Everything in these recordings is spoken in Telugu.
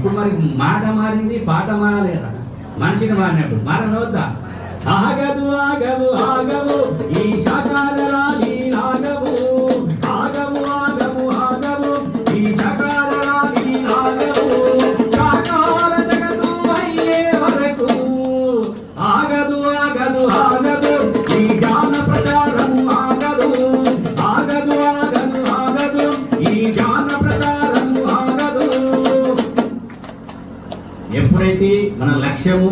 ఇప్పుడు మరి మాట మారింది, పాట మారలేదా? మనిషిని మారినప్పుడు మారనవద్దా? ఆగదు ఆగదు ఆగవు ఈ శాకారాది ఆగవు, ఆగవు ఆగవు ఆగవు ఈ శాకారాది ఆగవు, శాకార జగదు అయ్యే వరకు ఆగదు ఆగదు ఆగదు ఈ జ్ఞాన ప్రచారం ఆగదు, ఆగదు ఆగదు ఆగదు ఈ జ్ఞాన ప్రచారం ఆగదు. ఎప్పుడైతే మన లక్ష్యము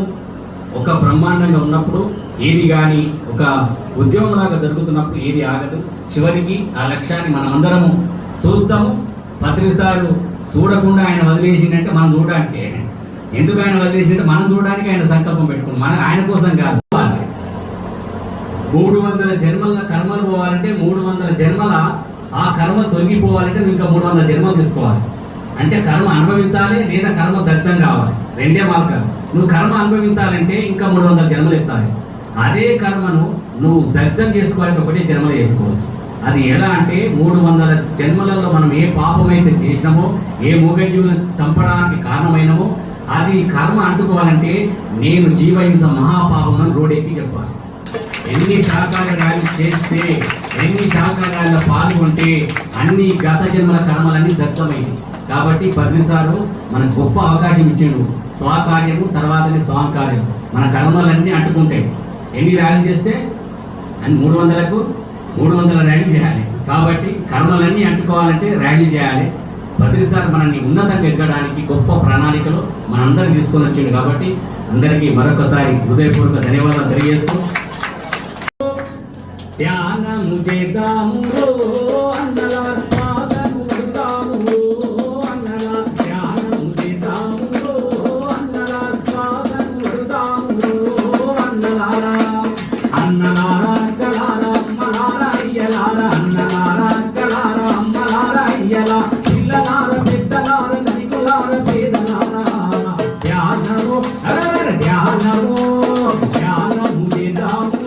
ఒక బ్రహ్మాండంగా ఉన్నప్పుడు ఏది కానీ ఒక ఉద్యమంలాగా జరుగుతున్నప్పుడు ఏది ఆగదు. చివరికి ఆ లక్ష్యాన్ని మనం అందరము చూస్తాము. పత్రిసార్లు చూడకుండా ఆయన వదిలేసిందంటే మనం చూడడానికి, ఎందుకు ఆయన వదిలేసింటే మనం చూడడానికి ఆయన సంకల్పం పెట్టుకున్నాం, మన ఆయన కోసం కాదు. 300 జన్మల కర్మలు పోవాలంటే 300 జన్మల ఆ కర్మ తొలగిపోవాలంటే ఇంకా 300 జన్మలు తీసుకోవాలి. అంటే కర్మ అనుభవించాలి లేదా కర్మ దగ్ధం కావాలి, రెండే మార్గాలు. నువ్వు కర్మ అనుభవించాలంటే ఇంకా 300 జన్మలు ఎత్తాలి. అదే కర్మను నువ్వు దగ్ధం చేసుకోవాలంటే ఒకటే జన్మలు చేసుకోవచ్చు. అది ఎలా అంటే 300 జన్మలలో మనం ఏ పాపమైతే చేసినామో, ఏ మూగజీవులను చంపడానికి కారణమైనమో అది కర్మ అంటుకోవాలంటే నేను జీవహింస మహాపాపం అని రోడెక్కి చెప్పాలి. ఎన్ని శాకాహారాలు చేస్తే, ఎన్ని శాకాహారాల్లో పాల్గొంటే అన్ని గత జన్మల కర్మలన్నీ దగ్ధమైంది. కాబట్టి పద్రిసారు మనకు గొప్ప అవకాశం ఇచ్చిండు. స్వకార్యము తర్వాతనే స్వాకార్యం. మన కర్మలన్నీ అంటుకుంటాయి. ఎన్ని ర్యాలీలు చేస్తే అని 300కు 300 ర్యాలీలు చేయాలి. కాబట్టి కర్మలన్నీ అంటుకోవాలంటే ర్యాలీలు చేయాలి. పద్రిసారు మనల్ని ఉన్నతంగా ఎదగడానికి గొప్ప ప్రణాళికలు మనందరికీ తీసుకొని వచ్చిండు. కాబట్టి అందరికీ మరొకసారి హృదయపూర్వక ధన్యవాదాలు తెలియజేస్తూ ధ్యానము చేద్దాము అన్నలా శ్వాసను పడుదాము, అన్నలా ధ్యానము చేద్దాము అన్నలా శ్వాసను పడుదాము, అన్నలారా అన్నలారా అక్కలారా అమ్మలారా అయ్యలారా, అన్నలారా అక్కలారా అమ్మలారా అయ్యలా, పిల్లలారా పెద్దలారా ధనికులారా పేదలారా, ధ్యానము ధ్యానము ధ్యానము చేద్దాము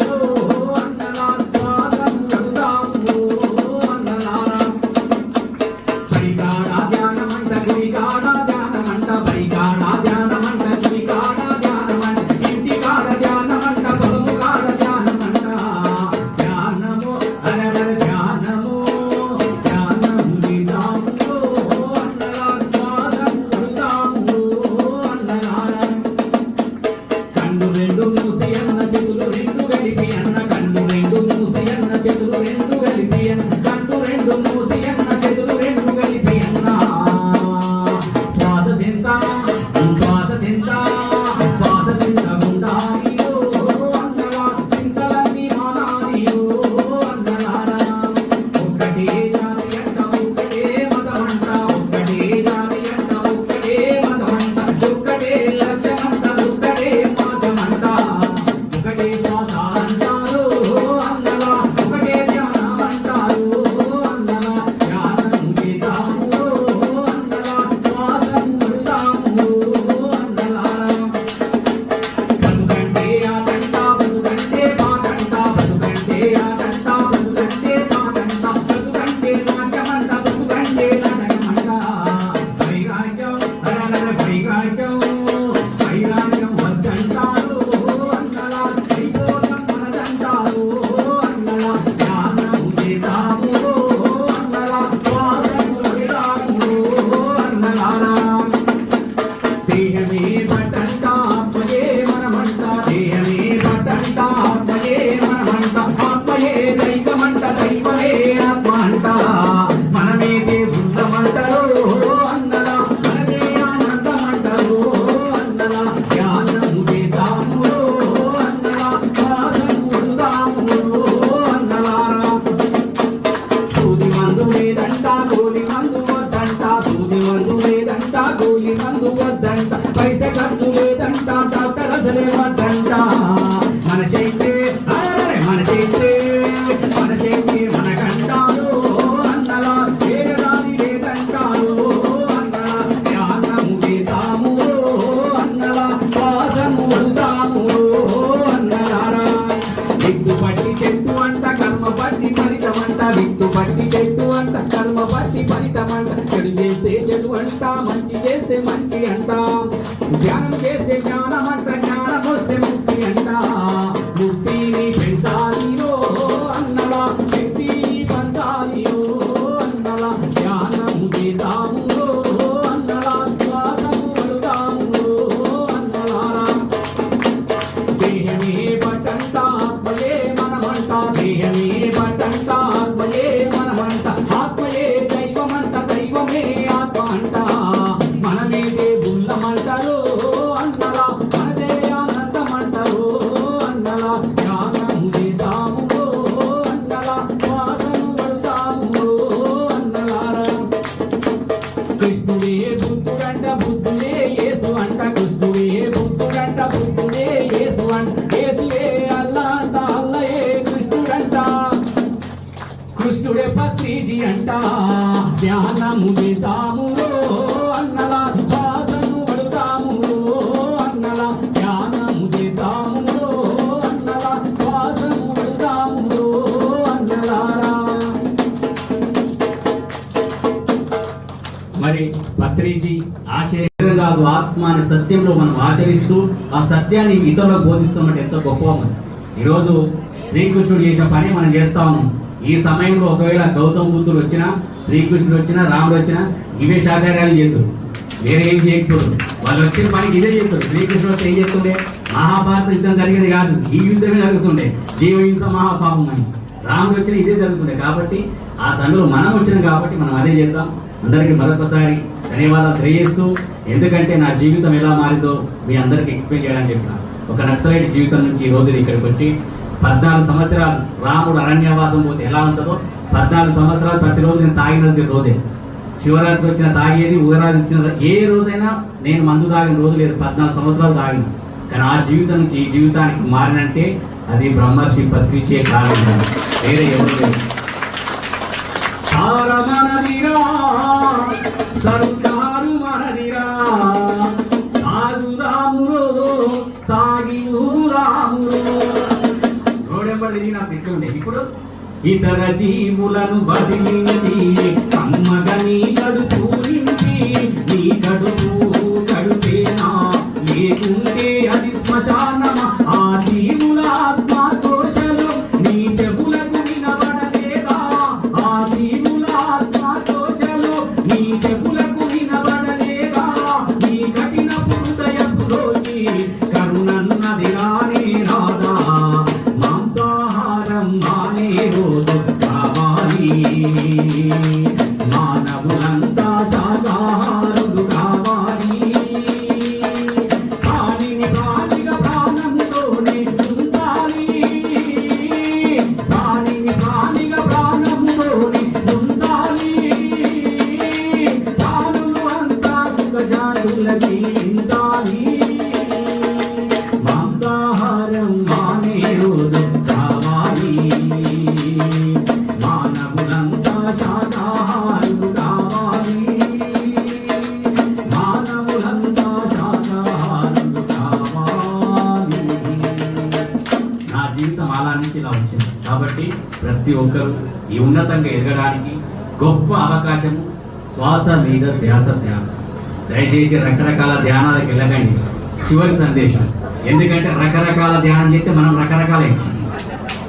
చెడు అంట, మంచి చేస్తే మంచి అంట. ధ్యానము చేద్దామురో అన్నలా శ్వాసను పడుతామురో అన్నలా ధ్యానము చేద్దామురో అన్నలా శ్వాసను పడుతామురో అన్నలారా. మరి పత్రిజీ ఆశయం కాదు, ఆత్మ అనే సత్యంలో మనం ఆచరిస్తూ ఆ సత్యాన్ని ఇతరులకు బోధిస్తామంటే ఎంతో గొప్ప. మరి ఈరోజు శ్రీకృష్ణుడు చేసిన పని మనం చేస్తాము. ఈ సమయంలో ఒకవేళ గౌతమ బుద్ధుడు వచ్చినా, శ్రీకృష్ణుడు వచ్చినా, రాముడు వచ్చినా ఇవే శాకార్యాలు చేతురు, వేరే ఏం చేయకపోదు. వాళ్ళు వచ్చిన పనికి ఇదే చేస్తారు. శ్రీకృష్ణుడు వస్తే ఏం చేస్తుండే? మహాభారత యుద్ధం జరిగేది కాదు, ఈ యుద్ధమే జరుగుతుండే, జీవహింస మహాపాపం అని. రాముడు వచ్చిన ఇదే జరుగుతుండే. కాబట్టి ఆ సమయంలో మనం వచ్చినాం కాబట్టి మనం అదే చేద్దాం. అందరికీ మరొకసారి ధన్యవాదాలు తెలియజేస్తూ, ఎందుకంటే నా జీవితం ఎలా మారిందో మీ అందరికీ ఎక్స్ప్లెయిన్ చేయడానికి చెప్పిన. ఒక నక్సలైట్ జీవితం నుంచి ఈ రోజు ఇక్కడికి వచ్చి 14 సంవత్సరాలు రాముడు అరణ్యవాసం పోతే ఎలా ఉంటుందో 14 సంవత్సరాలు ప్రతిరోజు నేను తాగినది రోజే. శివరాత్రి వచ్చిన తాగేది, ఉగాది వచ్చిన ఏ రోజైనా నేను మందు తాగిన రోజు లేదు. 14 సంవత్సరాలు తాగిన. కానీ ఆ జీవితం నుంచి ఈ జీవితానికి మారినంటే అది బ్రహ్మర్షి పత్రిచే కారణం, వేరే ఎవరు లేదు. సర్కారు మనదిరా, తాగుదామురో తాగి ఊదామురో. రోడెంబడి నాకు ఎట్లుండే. ఇప్పుడు ఇతర జీవులను బదిలించి కమ్మగా నీ కడుపు నింపి, నీ కడుపు కడుపేనా లేకుంటే అది శ్మశానమా? ఆ జీవుల ఆత్మకోశలు నీ చెవులకు వినబడలేదా? ఆ జీవుల ఆత్మకోశలు నీ చెవులకు వినబడలేదా? నీ కఠిన హృదయపులోకి కరుణన్నది రానే రాదా? మాంసాహారం మానే రోజు కావాలి, మానవులంతా శాకాహారులు కావాలి. ప్రాణిని ప్రాణిగా ప్రాణముతోనే ఉంచాలి, ప్రాణిని ప్రాణిగా ప్రాణముతోనే ఉంచాలి. ప్రాణులు అంతా సుఖశాంతులకి ఉంచాలి. మాంసాహారం మానే రోజు కావాలి, మానవులంతా శాకాహారులు కావాలి, మానవులంతా శాకాహారులు కావాలి. నా జీవితం అలా నుంచి ఇలా వచ్చింది. కాబట్టి ప్రతి ఒక్కరూ ఈ ఉన్నతంగా ఎదగడానికి గొప్ప అవకాశము శ్వాస మీద ధ్యాస ధ్యానం. దయచేసి రకరకాల ధ్యానాలకు వెళ్ళకండి. చివరి సందేశం, ఎందుకంటే రకరకాల ధ్యానం చేస్తే మనం రకరకాలే.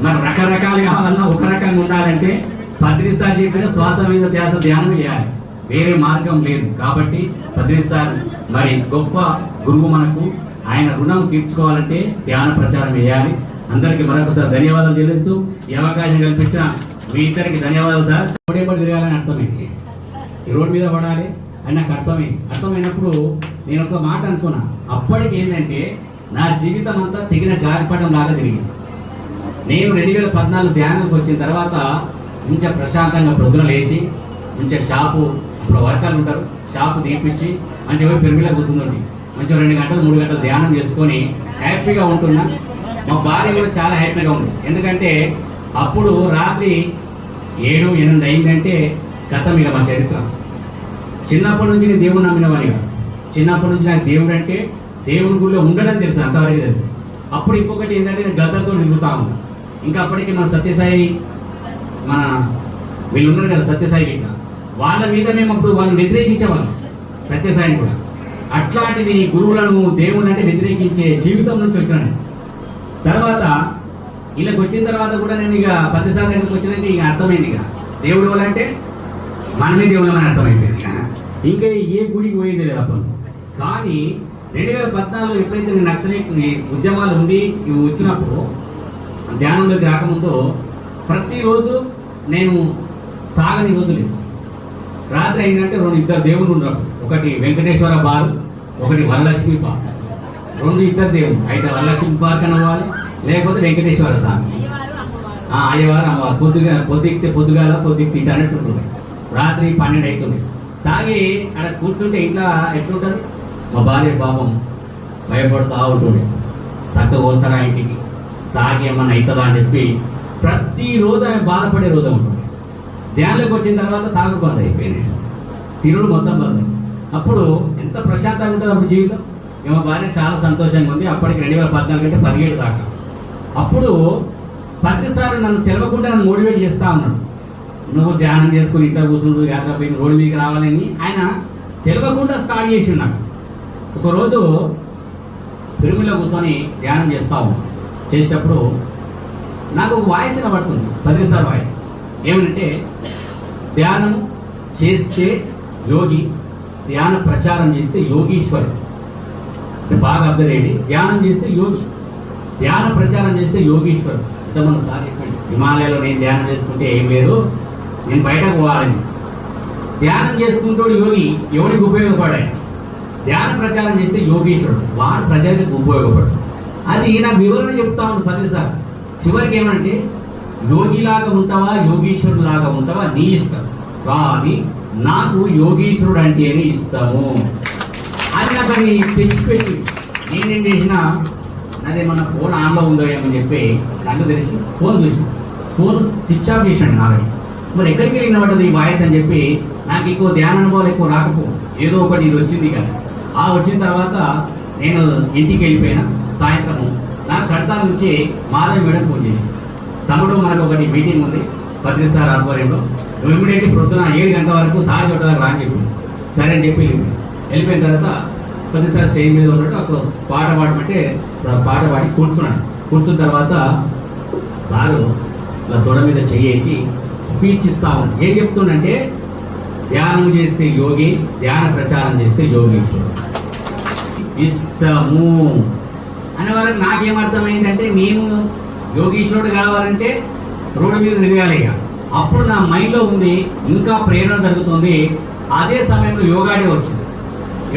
మరి రకరకాలు కావాలన్నా ఒక రకంగా ఉండాలంటే పత్రిసారి చెప్పిన శ్వాస మీద ధ్యాస ధ్యానం చేయాలి, వేరే మార్గం లేదు. కాబట్టి పత్రిసారి మరి గొప్ప గురువు మనకు, ఆయన రుణం తీర్చుకోవాలంటే ధ్యాన ప్రచారం చేయాలి. అందరికీ మరొకసారి ధన్యవాదాలు చెల్లిస్తూ ఈ అవకాశం కల్పించిన మీ ఇద్దరికి ధన్యవాదాలు సార్. రోడ్డు తిరగాలని అర్థమైంది, ఈ రోడ్డు మీద పడాలి అని నాకు అర్థమైనప్పుడు నేను ఒక మాట అనుకున్నా. అప్పటికి ఏంటంటే నా జీవితం అంతా తెగిన గాలిపటం లాగా తిరిగింది. నేను 2014 ధ్యానానికి వచ్చిన తర్వాత మంచిగా ప్రశాంతంగా ప్రొద్దున లేచి మంచిగా షాపు, ఇప్పుడు వర్కర్లు ఉంటారు, షాపు తీపిచ్చి మంచిగా పోయి పెరుగులా కూర్చుందండి. మంచిగా 2 గంటలు 3 గంటలు ధ్యానం చేసుకొని హ్యాపీగా ఉంటున్నా. మా భార్య కూడా చాలా హ్యాపీగా ఉంది. ఎందుకంటే అప్పుడు రాత్రి 7, 8 అయిందంటే గతం ఇక మా చరిత్ర. చిన్నప్పటి నుంచి నేను దేవుడు నమ్మినవాడిగా, చిన్నప్పటి నుంచి నాకు దేవుడు అంటే దేవుడి గుడిలో ఉండడం తెలుసు, అంతవరకు తెలుసు. అప్పుడు ఇంకొకటి ఏంటంటే నేను గద్దతో తిరుగుతా ఉన్నా. ఇంకా అప్పటికి మన సత్యసాయి, మన వీళ్ళు ఉన్నారు కదా సత్యసాయి గిట్ట, వాళ్ళ మీద మేము అప్పుడు వాళ్ళని వ్యతిరేకించేవాళ్ళం, సత్యసాయిని కూడా. అట్లాంటిది గురువులను దేవుని అంటే వ్యతిరేకించే జీవితం నుంచి వచ్చినాను. తర్వాత వీళ్ళకి వచ్చిన తర్వాత కూడా నేను ఇక 10 సార్లు దగ్గరికి వచ్చినాక ఇక అర్థమైంది, ఇక దేవుడు వాళ్ళంటే మనమే దేవుడు అని అర్థమైపోయింది. ఇంకా ఏ గుడికి పోయేది లేదు అప్పుడు. కానీ 2014 ఎప్పుడైతే నేను నక్సలైట్ ఉద్యమాలు ఉండి ఇవి వచ్చినప్పుడు ధ్యానంలోకి రాకముందు ప్రతిరోజు నేను తాగని రోజు లేదు. రాత్రి అయిందంటే 2 దేవుళ్ళు ఉండరు, ఒకటి వెంకటేశ్వర బారు, ఒకటి వరలక్ష్మి పార్క్, 2 దేవుడు. అయితే వరలక్ష్మి పార్క్ అనవాలి, లేకపోతే వెంకటేశ్వర స్వామి, అయ్యవారు అమ్మవారు. పొద్దుగాల పొద్దుకి ఇటు అన్నట్టుంటుంది. రాత్రి 12 అవుతుంది. తాగి అక్కడ కూర్చుంటే ఇంట్లో ఎట్లుంటుంది, మా భార్య పాపం భయపడుతూ ఉంటుండే, చక్కగా పోతారా ఇంటికి, తాగి ఏమన్నా అవుతుందా అని చెప్పి ప్రతిరోజు ఆమె బాధపడే రోజు ఉంటుంది. ధ్యానంలోకి వచ్చిన తర్వాత తాగుడు బంద్ అయిపోయింది. తిరుడు మొత్తం బంద్. అప్పుడు ఎంత ప్రశాంతంగా ఉంటుంది అప్పుడు జీవితం. ఏమో భార్య చాలా సంతోషంగా ఉంది. అప్పటికి 2014 అంటే 17 దాకా. అప్పుడు పత్రిసారి నన్ను తెలవకుండా నన్ను మోటివేట్ చేస్తా ఉన్నాడు. నువ్వు ధ్యానం చేసుకుని ఇట్లా కూర్చుంటూ యాత్ర పోయి రోడ్డు మీదకి రావాలని ఆయన తెలవకుండా స్టార్ట్ చేసి నాకు. ఒకరోజు తిరుమల కూర్చొని ధ్యానం చేస్తా ఉన్నాను. చేసేటప్పుడు నాకు ఒక వాయిస్ వినబడుతుంది, పత్రిసారి వాయిస్. ఏమంటే ధ్యానం చేస్తే యోగి, ధ్యాన ప్రచారం చేస్తే యోగీశ్వరుడు. బాగా అర్థం చేయండి. ధ్యానం చేస్తే యోగి, ధ్యాన ప్రచారం చేస్తే యోగీశ్వరుడు. ఇంతమంది సార్ చెప్పండి, హిమాలయాలో నేను ధ్యానం చేసుకుంటే ఏం లేదు, నేను బయటకు పోవాలని. ధ్యానం చేసుకుంటాడు యోగి, ఎవరికి ఉపయోగపడాయి. ధ్యాన ప్రచారం చేస్తే యోగీశ్వరుడు, వాడు ప్రజలకు ఉపయోగపడు. అది నాకు వివరణ చెప్తా ఉంది పదిసార్లు. చివరికి ఏమంటే యోగిలాగా ఉంటావా యోగీశ్వరుడు లాగా ఉంటావా నీ ఇష్టం, కానీ నాకు యోగీశ్వరుడు అంటేనే ఇష్టము అని నాకు అది తెచ్చిపెట్టి నేనేం చేసినా అదే మన ఫోన్ ఆన్లో ఉందో ఏమని చెప్పి కళ్ళు తెలిసి ఫోన్ చూసిన, ఫోన్ స్విచ్ ఆఫ్ చేశాను నాలుగు. మరి ఎక్కడికి వెళ్ళిన పడ్డది ఈ వాయిస్ అని చెప్పి నాకు ఎక్కువ ధ్యాన అనుభవాలు ఎక్కువ రాకపో, ఏదో ఒకటి ఇది వచ్చింది కానీ. ఆ వచ్చిన తర్వాత నేను ఇంటికి వెళ్ళిపోయినా. సాయంత్రము నాకు కడతా నుంచి మాధవి మేడం ఫోన్ చేసి, తమ్ముడు మనకు ఒకటి మీటింగ్ ఉంది పత్రిసార్ ఆధ్వర్యంలో, నువ్వు ఇమ్మీడియట్లీ ప్రొద్దున 7 గంటల వరకు తాజ్ హోటల్ రా అని చెప్పి. సరే అని చెప్పి వెళ్ళిపోయిన తర్వాత పత్రిసార్ స్టేజ్ మీద ఉన్నట్టు అప్పుడు పాట పాడమంటే పాట పాడి కూర్చున్నాను. కూర్చున్న తర్వాత సారు ఇలా తొడ మీద చేసి స్పీచ్ ఇస్తా ఉన్నాడు. ఏం చెప్తుండంటే ధ్యానం చేస్తే యోగి, ధ్యాన ప్రచారం చేస్తే యోగీశ్వరుడు ఇష్టము అనే వరకు నాకేమర్థమైందంటే నేను యోగీశ్వరుడు కావాలంటే రోడ్డు మీద తిరగాలి. ఇక అప్పుడు నా మైండ్లో ఉంది, ఇంకా ప్రేరణ జరుగుతుంది. అదే సమయంలో యోగా డే వచ్చింది.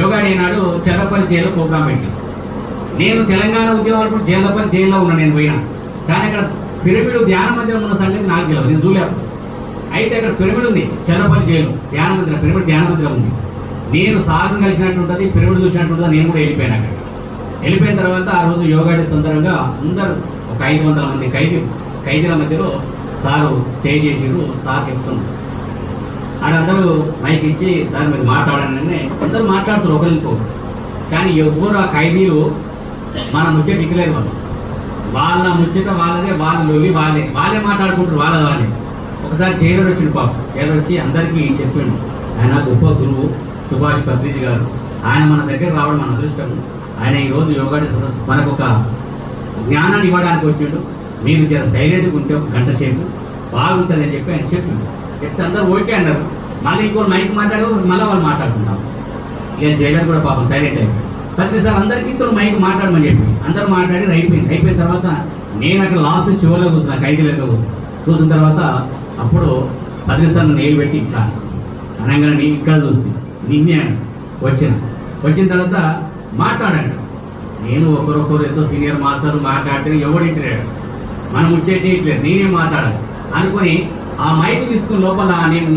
యోగా డే నాడు చెర్లపల్లి జైల్లో ప్రోగ్రాం పెట్టి, నేను తెలంగాణ ఉద్యమాలప్పుడు చెర్లపల్లి జైల్లో ఉన్నా. నేను పోయినా కానీ అక్కడ పిరమిడ్ ధ్యాన మందిరం ఉన్న సంగతి నాకు తెలియదు, నేను చూడలేదు. అయితే అక్కడ పిరమిడ్ ఉంది చెర్లపల్లి జైలు, ధ్యాన మందిరం, పిరమిడ్ ధ్యాన మందిరం ఉంది. నేను సార్ని కలిసినట్టు ఉంటుంది, పిరమిడ్ చూసినట్టు ఉంటుంది. నేను కూడా వెళ్ళిపోయాను. అక్కడ వెళ్ళిపోయిన తర్వాత ఆ రోజు యోగా డే సందర్భంగా అందరూ ఒక 500 మంది ఖైదీల మధ్యలో సారు స్టే చేసిరు. సార్ చెప్తున్నాడు, ఆడందరూ మైక్ ఇచ్చి సార్ మీరు మాట్లాడాలని అందరూ మాట్లాడుతారు ఒకరితో. కానీ ఎవరు ఆ ఖైదీలు మన ముచ్చట ఇక్కలేదు. వాళ్ళ ముచ్చట వాళ్ళదే, వాళ్ళ లొల్లి వాళ్ళే మాట్లాడుకుంటారు వాళ్ళే. ఒకసారి జైలర్ వచ్చిండు పాపం. జైలర్ వచ్చి అందరికీ చెప్పిండు, ఆయన గొప్ప గురువు సుభాష్ పత్రిజీ గారు, ఆయన మన దగ్గర రావడం మన అదృష్టం. ఆయన ఈరోజు యోగా మనకు ఒక జ్ఞానాన్ని ఇవ్వడానికి వచ్చిండు. మీరు జర సైలెంట్గా ఉంటే ఒక గంట సేపు బాగుంటుంది అని చెప్పి ఆయన చెప్పిండు. చెప్తే అందరూ ఓకే అన్నారు. మళ్ళీ ఇంకో మైక్ మాట్లాడే మళ్ళీ వాళ్ళు మాట్లాడుకుంటాం. ఇక జైలర్ కూడా పాపం సైలెంట్ అయిపోయింది. ప్రతిసారి అందరికీ తను మైక్ మాట్లాడమని చెప్పి అందరూ మాట్లాడి అయిపోయిన తర్వాత నేను అక్కడ లాస్ట్ చివరిలో కూర్చున్నా, ఖైదీలతో కూర్చున్న తర్వాత అప్పుడు ప్రతిసారి నేను పెట్టి ఇట్లా అనగానే నేను ఇక్కడ చూస్తే నిన్నే వచ్చిన తర్వాత మాట్లాడండి. నేను ఒకరొకరు ఎంతో సీనియర్ మాస్టర్ మాట్లాడితే ఎవడింటలేడు, మనం వచ్చేటి ఇట్లేదు, నేనే మాట్లాడాలి అనుకొని ఆ మైక్ తీసుకుని లోపల నేను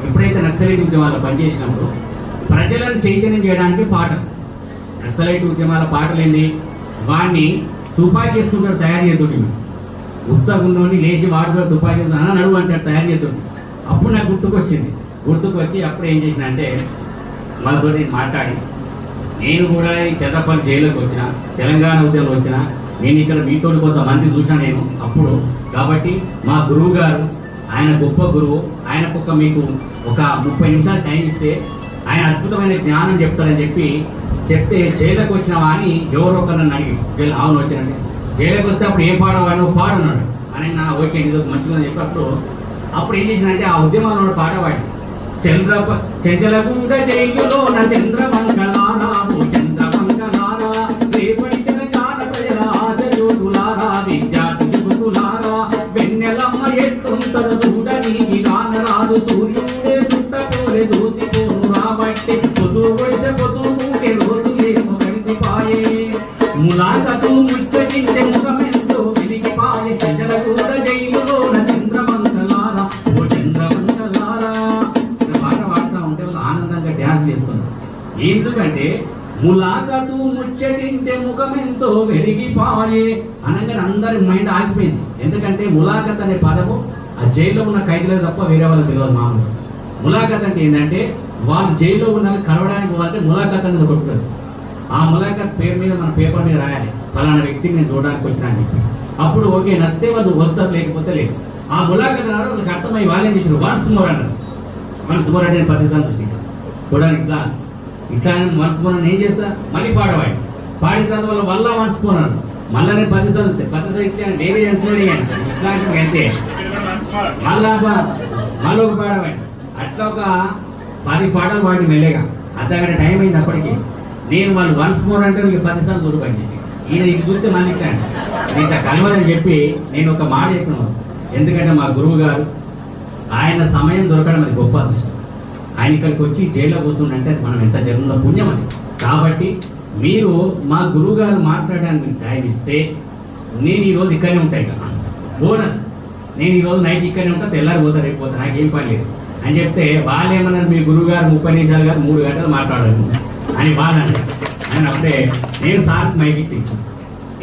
ఎప్పుడైతే నక్సలైట్ ఉద్యమాల్లో పనిచేసినప్పుడు ప్రజలను చైతన్యం చేయడానికి పాటలు, నక్సలైట్ ఉద్యమాల పాటలు ఏంది, వాడిని తుపాకీ చేసుకుంటాడు తయారు చేద్దుండి, ఉత్తగుండోని లేచి వాడు కూడా తుపాకీ చేసుకుని నడువు అంటాడు తయారు చేద్దుండి. అప్పుడు నాకు గుర్తుకొచ్చి అప్పుడు ఏం చేసిన అంటే వాళ్ళతోటి మాట్లాడి, నేను కూడా ఈ చెర్లపల్లి జైలుకి వచ్చిన, తెలంగాణ ఉద్యమంలో వచ్చిన, నేను ఇక్కడ మీతో కొంతమంది చూసాను నేను అప్పుడు. కాబట్టి మా గురువు గారు, ఆయన గొప్ప గురువు, ఆయనకు మీకు ఒక 30 నిమిషాలు టైం ఇస్తే ఆయన అద్భుతమైన జ్ఞానం చెప్తారని చెప్తే జైలుకి వచ్చినావా అని ఎవరో ఒకరు నన్ను అడిగి, అవును వచ్చానండి. జైలుకి వస్తే అప్పుడు ఏ పాడవాడు పాడున్నాడు అని నా ఓకే ఇది మంచిగా చెప్పినప్పుడు అప్పుడు ఏం చేసినంటే ఆ ఉద్యమంలో పాట పాడి, చెంచలగూడ జైలులో నా చంద్రమంగళారావు చంద్రమంగళారా, రేపటి తెలంగాణ ప్రజల ఆశయోధులారా, విద్యార్థి యువకులారా, వెన్నెలమ్మ ఎట్టుంటదో చూడని రానరాదు, సూర్యుడే చుట్టపోలే దూసిపోను రాబట్టి, పొద్దు పొడిసే పొద్దు కూటే రోజులేమో కలిసిపాయే, ములాకతూ ముచ్చటింటే ముఖమెంతో వెలిగిపాయే, చెంచలగూడ జైలులో నా చంద్రమంగళారా ఓ చంద్రమంగళారా. పాట పాడుతూ ఉంటే వాళ్ళు ఆనందంగా డ్యాన్స్ చేస్తున్నారు. ఎందుకంటే ములాకతూ ముచ్చటింటే ముఖమెంతో వెలిగిపాయే అనగానే అందరి మైండ్ ఆగిపోయింది. ఎందుకంటే ములాఖత్ అనే పదము ఆ జైల్లో ఉన్న ఖైదీలకు తప్ప వేరే వాళ్ళకి తెలియదు. మామూలు ములాఖత్ అంటే ఏంటంటే వాళ్ళు జైల్లో ఉన్న కలవడానికి పోవాలంటే ములాఖాత్ అనేది కొడుతారు. ఆ ములాఖాత్ పేరు మీద మన పేపర్ మీద రాయాలి, ఫలానా వ్యక్తిని నేను చూడడానికి వచ్చినా అని చెప్పి. అప్పుడు ఓకే నచ్చితే వాళ్ళు వస్తారు, లేకపోతే లేదు. ఆ ములాఖాత్ అన్నారు వాళ్ళకి అర్థమై వాళ్ళేం చేశారు, వన్స్ మోర్ అన్నారు. వన్స్ మోర్ అంటే 10 సార్లు చూడండి ఇట్లా వన్స్ మోర్ అని ఏం చేస్తా, మళ్ళీ పాడవాయి. పాడిన తర్వాత వాళ్ళ వన్స్ మోర్ అన్నారు, మళ్ళీ నేను 10 సార్లు 10 సార్లు ఇట్లా వేరే ఇట్లాంటి అంతే మళ్ళీ ఒక పాడవాయి. అట్లా ఒక 10 పాటలు పాడి మెల్లగా అర్ధగంట టైం అయింది. అప్పటికి నేను వాళ్ళు వన్స్ మోర్ అంటే ఇక 10 సార్లు దూరం పనిచేసి ఈయన ఇటు చూస్తే మళ్ళీ ఇట్లా ఇట్లా కలవదని చెప్పి నేను ఒక మాట చెప్పినాను. ఎందుకంటే మా గురువు గారు ఆయన సమయం దొరకడం అది గొప్ప అదృష్టం. ఆయన ఇక్కడికి వచ్చి జైల్లో కూర్చుంటే అది మనం ఎంత జన్మలో పుణ్యం అని. కాబట్టి మీరు మా గురువు గారు మాట్లాడడానికి మీకు టైం ఇస్తే నేను ఈరోజు ఇక్కడనే ఉంటాయి కదా బోనస్. నేను ఈరోజు నైట్ ఇక్కడనే ఉంటా, తెల్లారి పోతా, రేపు పోతా, నాకేం పని లేదు అని చెప్తే వాళ్ళు ఏమన్నారు, మీ గురువు గారు 30 నిమిషాలు కాదు 3 గంటలు మాట్లాడారు అని వాళ్ళు అన్నారు. ఆయన అప్పుడే నేను సార్కి మైక్ ఇచ్చాను.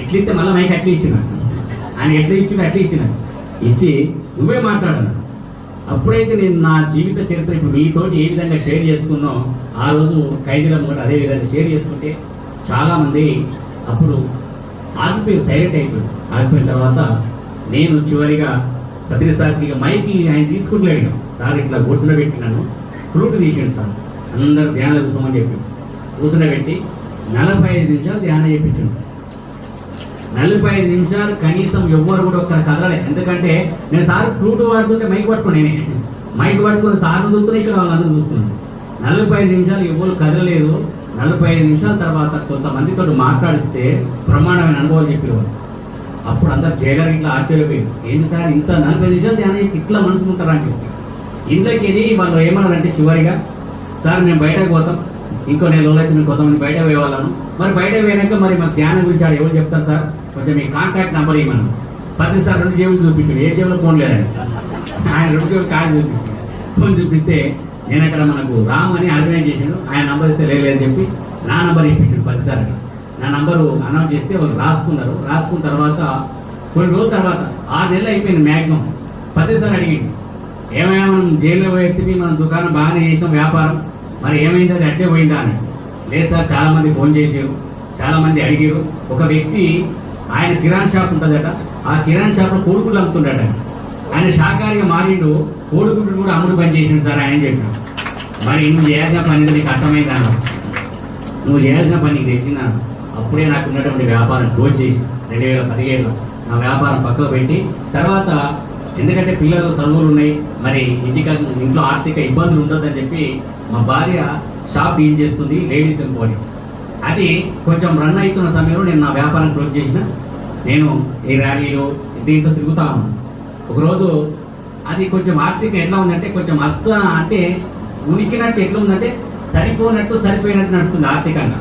ఇట్లిస్తే మళ్ళీ మైక్ అట్లా ఇచ్చిన ఆయన ఎట్లా ఇచ్చిన ఇచ్చి నువ్వే మాట్లాడాను. అప్పుడైతే నేను నా జీవిత చరిత్ర ఇప్పుడు మీతోటి ఏ విధంగా షేర్ చేసుకున్నో ఆ రోజు ఖైదీల కూడా అదే విధంగా షేర్ చేసుకుంటే చాలామంది అప్పుడు ఆగిపోయి సైలెంట్ అయిపోయారు. ఆగిపోయిన తర్వాత నేను చివరిగా ప్రతిసారికి ఇక మైకి ఆయన తీసుకుంటలేడు. సార్ ఇట్లా కూర్చునబెట్టినాను, ఫ్లూట్ తీసాడు సార్, అందరూ ధ్యానం కూర్చోమని చెప్పి కూర్చునబెట్టి 45 నిమిషాలు ధ్యానం చేయించాను. 45 నిమిషాలు కనీసం ఎవ్వరు కూడా ఒక్క కదలలే. ఎందుకంటే నేను సార్ ఫ్లూట్ వాడుతుంటే మైక్ పట్టుకుని నేనే మైక్ పట్టుకుని సార్ను చూస్తున్నా, ఇక్కడ వాళ్ళందరూ చూస్తున్నాను. 45 నిమిషాలు ఎవ్వరు కదలలేదు. 45 నిమిషాల తర్వాత కొంతమందితో మాట్లాడిస్తే బ్రహ్మాండమైన అనుభవాలు చెప్పేవారు. అప్పుడు అందరు జైలర్ ఇట్లా ఆశ్చర్యపోయారు, ఏంటి సార్ ఇంత 45 నిమిషాలు ధ్యానం చేసి ఇట్లా మనసు ఉంటారని చెప్పి. ఇందులోకి వాళ్ళు ఏమన్నారంటే చివరిగా, సార్ మేము బయటకు పోతాం, ఇంకో 4 రోజులు అయితే మేము కొంతమంది బయట పోయేవాళ్ళను, మరి బయట పోయినాక మరి మాకు ధ్యానం గురించి ఎవరు చెప్తారు సార్, కొంచెం మీ కాంటాక్ట్ నెంబర్ ఇవ్వమని. 10 సార్ 2 జేబులు చూపించాడు, ఏ జేబులో ఫోన్ లేదని ఆయన 2 జేబులు కార్డు చూపించాడు. ఫోన్ చూపిస్తే నేను అక్కడ మనకు రామ్ అని ఆర్గనైజ్ చేసాడు, ఆయన నంబర్ ఇస్తే లేదని చెప్పి నా నంబర్ ఇప్పించాడు 10 సార్. నా నంబరు అనౌన్స్ చేస్తే వాళ్ళు రాసుకున్నారు. రాసుకున్న తర్వాత కొన్ని రోజుల తర్వాత 6 నెలలు అయిపోయింది మ్యాక్సిమం. 10 సార్ అడిగింది, ఏమైనా మనం జైల్లో ఎత్తిపి మనం దుకాణం బాగానే చేసాం వ్యాపారం, మరి ఏమైంది అది అట్లే పోయిందా అని. లేదు సార్ చాలామంది ఫోన్ చేసారు, చాలామంది అడిగారు. ఒక వ్యక్తి ఆయన కిరాణ్ షాప్ ఉంటుందట, ఆ కిరాణ్ షాప్లో కోడిగుడ్లు అమ్ముతుండట. ఆయన శాకాహారిగా మారిండు, కోడిగుడ్లు కూడా అమ్ముడు పని చేసిండు సార్ ఆయన చెప్పాడు. మరి నువ్వు చేయాల్సిన పని నీకు అర్థమైందా, నువ్వు చేయాల్సిన పని నీకు తెలిసిందా. అప్పుడే నాకు ఉన్నటువంటి వ్యాపారం క్లోజ్ చేసి 2017లో నా వ్యాపారం పక్కకు పెట్టి తర్వాత, ఎందుకంటే పిల్లలు చదువులు ఉన్నాయి, మరి ఇంట్లో ఆర్థిక ఇబ్బందులు ఉండొద్దని చెప్పి మా భార్య షాప్ డీల్ చేస్తుంది, లేడీస్ ఎంపోరియం. అది కొంచెం రన్ అవుతున్న సమయంలో నేను నా వ్యాపారం క్లోజ్ చేసిన. నేను ఈ ర్యాలీలో దీంతో తిరుగుతా ఉన్నాను. ఒకరోజు అది కొంచెం ఆర్థిక ఎట్లా ఉందంటే కొంచెం అంటే ఉనికినట్టు ఎట్లా ఉందంటే సరిపోయినట్టు నడుస్తుంది ఆర్థికంగా.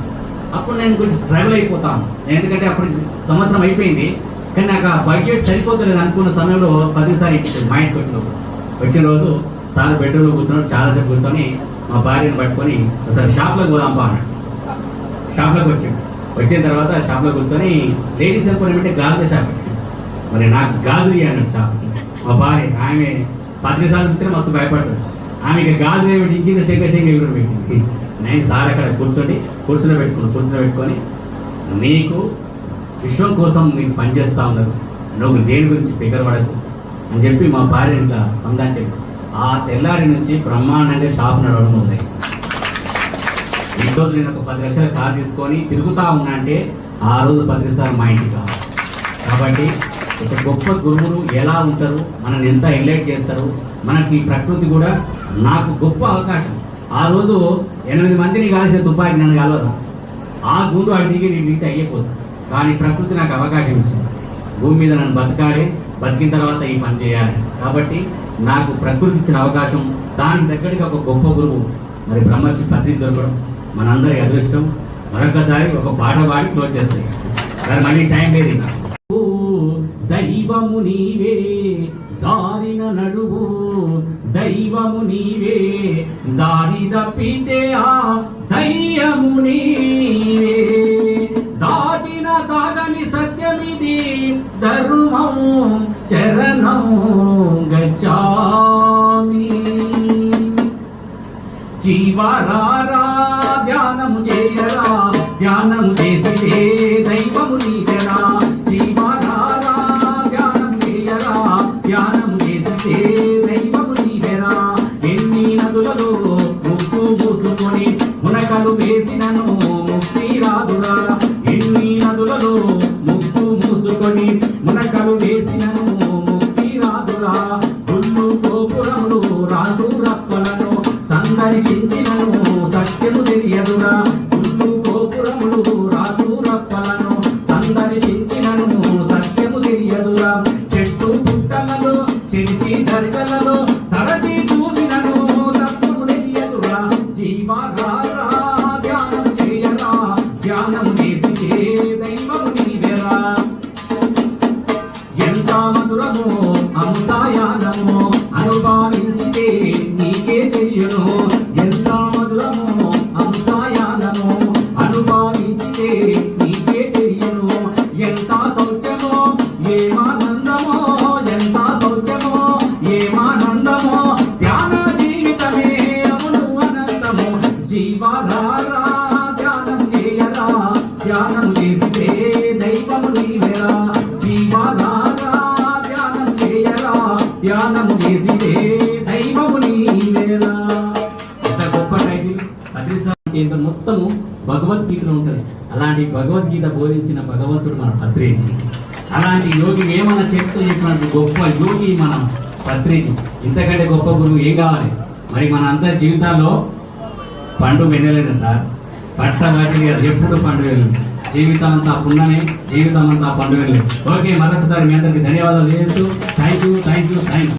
అప్పుడు నేను కొంచెం స్ట్రగుల్ అయిపోతాను, ఎందుకంటే అప్పుడు సంవత్సరం అయిపోయింది కానీ నాకు ఆ బడ్జెట్ సరిపోతలేదు అనుకున్న సమయంలో 10 సార్ ఇచ్చాడు. మా ఇంటికి వచ్చిన రోజు సార్ బెడ్రూమ్లో కూర్చున్నాడు, చాలాసేపు కూర్చొని మా భార్యను పట్టుకొని ఒకసారి షాప్లోకి పోదాంపా అన్నాడు. షాప్లోకి వచ్చిన తర్వాత షాప్లో కూర్చొని లేడీస్ అనుకోని గాజుల షాప్, మరి నాకు గాజులు అన్నాడు షాప్. మా భార్య ఆమె 10 సార్లు చూస్తే మస్తు భయపడుతుంది. ఆమె గాజులు ఏమిటి ఇంకింత శంకర్ ఎగురు పెట్టింది. నేను సార్ అక్కడ కూర్చోబెట్టుకొని నీకు విశ్వం కోసం నీకు పనిచేస్తా ఉన్నారు, నువ్వు దేని గురించి పడకు అని చెప్పి మా భార్య ఇట్లా సంధానం. ఆ తెల్లారి నుంచి బ్రహ్మాండంగా షాప్ నడవడం మొదలైంది. ఈరోజు నేను ఒక 10 లక్షల కారు తీసుకొని తిరుగుతా ఉన్నా అంటే ఆ రోజు 10 సార్లు మా ఇంటికి కావాలి. కాబట్టి ఒక గొప్ప గురువులు ఎలా ఉంటారు, మనల్ని ఎంత ఎన్లైట్ చేస్తారు, మనకి ప్రకృతి కూడా. నాకు గొప్ప అవకాశం, ఆ రోజు 8 మందిని కాల్సిన తుపాకి నన్ను కలవదు, ఆ గుండు అటు దిగితే అయ్యిపోతుంది. కానీ ప్రకృతి నాకు అవకాశం ఇచ్చింది, భూమి మీద నన్ను బతికిన తర్వాత ఈ పని చేయాలి. కాబట్టి నాకు ప్రకృతి ఇచ్చిన అవకాశం, దానికి దగ్గరగా ఒక గొప్ప గురువు మరి బ్రహ్మర్షి పత్రిక దొరకడం మనందరి అదృష్టం. మరొకసారి ఒక పాట పాడి క్లోజ్ చేస్తాయి, మళ్ళీ టైం లేదు. ఇంకా దైవము నీవే దారిన నడువు, దైవము నీవే దారి తప్పితే ఆ దయ్యము నీవే, దాచిన దాగని సత్యమిది ధర్మం శరణం గచ్చామి. జీవ జీవారారా ధ్యానము చేయరా, ధ్యానము చేసితే దైవము నీవెరా. జీవారారా ధ్యానము చేయరా, ధ్యానము చేసితే దైవము నీవెరా. ఎన్ని నదులలో ముక్కు మూసుకొని మునకలు వేసినను ముక్తి రాదురా. ఎన్ని నదులలో ముక్కు మూసుకొని మునకలు వేసినను ముక్తి రాదురా. గుళ్ళు గోపురములు రాదు రప్పలను సందర్శించినను సత్యము తెలియదురా. గుళ్ళు గోపురములు రాదు రప్పలను సందర్శించినను సత్యము తెలియదురా. చెట్టు పుట్టలలో చెంచి దర్గలలో తరచి చూసినను తత్వము తెలియదురా. జీవారారా ధ్యానం చేయరా, ధ్యానం చేసితే దైవము నీవెరా. ఎంత మధురమో అంశాయానమో అనుభవించితే నీకే తెలియను. ఎంత మధురమో అంశాయానమో అనుభవించితే నీకే తెలియను. ఎంత సౌఖ్యమో ఏమానందమో, ఎంత సౌఖ్యమో ఏమానందమో, ధ్యాన జీవితమే అవును అనంతము. జీవారారా ధ్యానం చేయరా, ధ్యానం చేసితే దైవము నీవెరా. జీవారారా ధ్యానం చేయరా, ధ్యానము చేసితే దైవము నీవెరా. ఎంత గొప్ప టైటిల్. పత్రిక మొత్తము భగవద్గీతలో ఉంటుంది. అలాంటి భగవద్గీత బోధించిన భగవంతుడు మన పత్రేజీ. అలాంటి యోగి ఏమన్నా చెప్తూ చెప్పినట్టు గొప్ప యోగి మన పత్రేజీ. ఇంతకంటే గొప్ప గురువు ఏం కావాలి? మరి మన అందరి జీవితాల్లో పండు వెనలేను సార్, పట్ట వాటిని ఎప్పుడు పండుగలు. జీవితం అంతా పున్నమే, జీవితం అంతా పండుగలు. ఓకే, మరొకసారి మీ అందరికి ధన్యవాదాలు చేస్తూ థ్యాంక్ యూ.